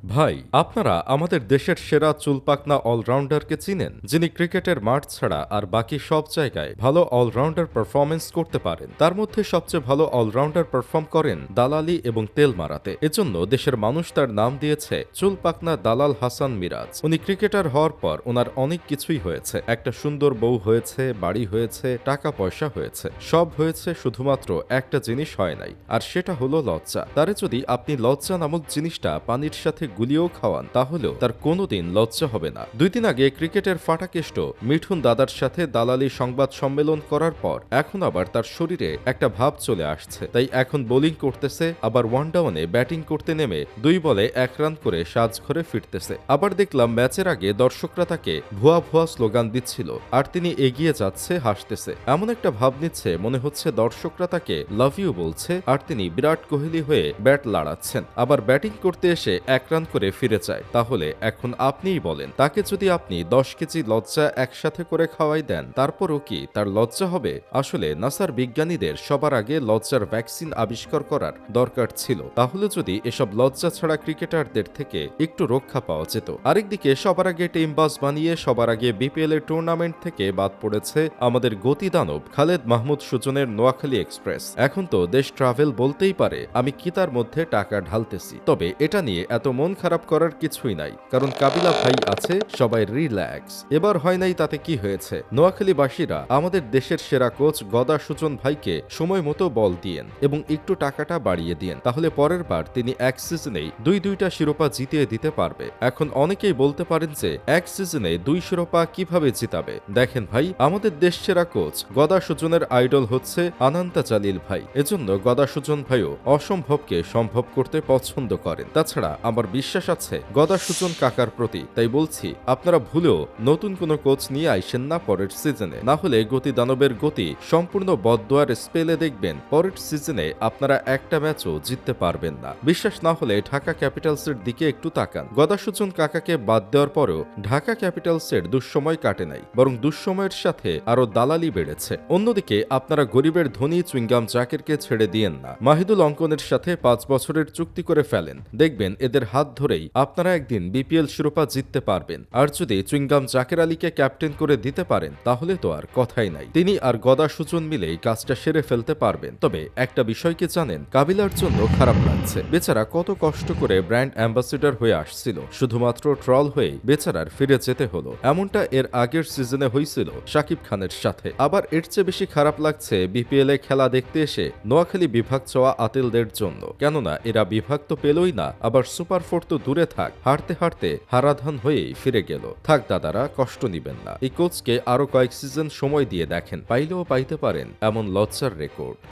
ভাই, আপনারা আমাদের দেশের সেরা চুলপাকনা অলরাউন্ডারকে চিনেন, যিনি ক্রিকেটের মাঠ ছাড়া আর বাকি সব জায়গায় ভালো অলরাউন্ডার পারফরমেন্স করতে পারেন। তার মধ্যে সবচেয়ে ভালো অলরাউন্ডার পারফর্ম করেন দালালি এবং তেল মারাতে। এজন্য দেশের মানুষ তার নাম দিয়েছে চুলপাকনা দালাল হাসান মিরাজ। উনি ক্রিকেটার হওয়ার পর ওনার অনেক কিছুই হয়েছে। একটা সুন্দর বউ হয়েছে, বাড়ি হয়েছে, টাকা পয়সা হয়েছে, সব হয়েছে, শুধুমাত্র একটা জিনিস হয় নাই, আর সেটা হলো লজ্জা। তারে যদি আপনি লজ্জা নামক জিনিসটা পানির সাথে গুলিয়েও খাওয়ান, তাহলেও তার কোনোদিন লজ্জা হবে না। 2 দিন আগে ক্রিকেটের ফাটাকেষ্ট মিঠুন দাদার সাথে দালালি সংবাদ সম্মেলন করার পর এখন আবার তার শরীরে একটা ভাব চলে আসছে। তাই এখন বোলিং করতেছে, আবার ওয়ান ডাউনে ব্যাটিং করতে নেমে 2 বলে 1 রান করে সাজঘরে ফিরতেছে। আবার দেখলাম ম্যাচের আগে দর্শকরা তাকে ভুয়া ভুয়া স্লোগান দিচ্ছিল, আর তিনি এগিয়ে যাচ্ছে, হাসতেছে। এমন একটা ভাব নিচ্ছে, মনে হচ্ছে দর্শকরা তাকে লাভ ইউ বলছে, আর তিনি বিরাট কোহলি হয়ে ব্যাট লাড়াচ্ছেন। আবার ব্যাটিং করতে এসে 1 রান করে ফিরে যায়। তাহলে এখন আপনিই বলেন, তাকে যদি আপনি 10 কেজি লজ্জা একসাথে করে খাওয়াই দেন, তারপরও কি তার লজ্জা হবে? আসলে নাসার বিজ্ঞানীদের সবার আগে লজ্জার ভ্যাকসিন আবিষ্কার করার দরকার ছিল। তাহলে যদি এসব লজ্জা ছাড়া ক্রিকেটারদের থেকে একটু রক্ষা পাওয়া যেত। আরেকদিকে সবার আগে টিম বাস বানিয়ে সবার আগে বিপিএল এর টুর্নামেন্ট থেকে বাদ পড়েছে আমাদের গতিদানব খালেদ মাহমুদ সুজনের নোয়াখালী এক্সপ্রেস। এখন তো দেশ ট্রাভেল বলতেই পারে আমি কি তার মধ্যে টাকা ঢালতেছি। তবে এটা নিয়ে এত মন খারাপ করার কিছুই নাই, কারণ কাবিলা ভাই আছে, সবাই রিল্যাক্স। এবার হয় নাই তাতে কি হয়েছে? নোয়াখালীবাসীরা আমাদের দেশের সেরা কোচ গদা সুজন ভাইকে সময় মতো বল দিয়েন এবং একটু টাকাটা বাড়িয়ে দিয়েন, তাহলে পরের বার তিনি এক সিজনেই 2টা শিরোপা জিতিয়ে দিতে পারবে। এখন অনেকেই বলতে পারেন যে এক সিজনে 2 শিরোপা কিভাবে জিতাবে। দেখেন ভাই, আমাদের দেশ সেরা কোচ গদা সুজনের আইডল হচ্ছে আনান্তা জালিল ভাই। এজন্য গদা সুজন ভাইও অসম্ভবকে সম্ভব করতে পছন্দ করেন। তাছাড়া আমার বিশ্বাস আছে গদা সুজন কাকার প্রতি। তাই বলছি, আপনারা ভুলেও নতুন কোনো কোচ নিয়ে আইসেন না পরের সিজনে, না হলে গতি দানবের গতি সম্পূর্ণ বদদোয়ার স্পেলে দেখবেন পরের সিজনে আপনারা একটা ম্যাচও জিততে পারবেন না। বিশ্বাস না হলে ঢাকা ক্যাপিটালসের দিকে একটু তাকান। গদা সুজন কাকাকে বাদ দেওয়ার পরেও ঢাকা ক্যাপিটালসের দুঃসময় কাটে নাই, বরং দুঃসময়ের সাথে আরো দালালি বেড়েছে। অন্যদিকে আপনারা গরিবের ধনী চুইংগাম জাকেরকে ছেড়ে দিয়েন না। মাহিদুল অঙ্কনের সাথে 5 বছরের চুক্তি করে ফেলেন, দেখবেন এদের হাত ধরেই আপনারা একদিন বিপিএল শিরোপা জিততে পারবেন। আর যদি চুইংগাম জাকের আলীকে ক্যাপ্টেন করে দিতে পারেন, তাহলে তো আর কথাই নাই, তিনি আর গদা সুজন মিলেই কাজটা সেরে ফেলতে পারবেন। তবে একটা বিষয় কি জানেন, কাবিলার জন্য খারাপ লাগছে। বেচারা কত কষ্ট করে ব্র্যান্ড অ্যাম্বাসেডর হয়ে আসছিল, শুধুমাত্র ট্রল হয়ে বেচারার ফিরে যেতে হলো। এমনটা এর আগের সিজনে হয়েছিল শাকিব খানের সাথে। আবার এর চেয়ে বেশি খারাপ লাগছে বিপিএল এ খেলা দেখতে এসে নোয়াখালী বিভাগ চাওয়া আতিলদের জন্য। কেননা এরা বিভাগ তো পেলই না, আবার সুপার 4 তো দূরে থাক, হারতে হারতে হারাধান হয়েই ফিরে গেল। থাক দাদারা, কষ্ট নিবেন না। এই কোচকে আরো কয়েক সিজন সময় দিয়ে দেখেন, পাইলেও পাইতে পারেন এমন লজ্জার রেকর্ড।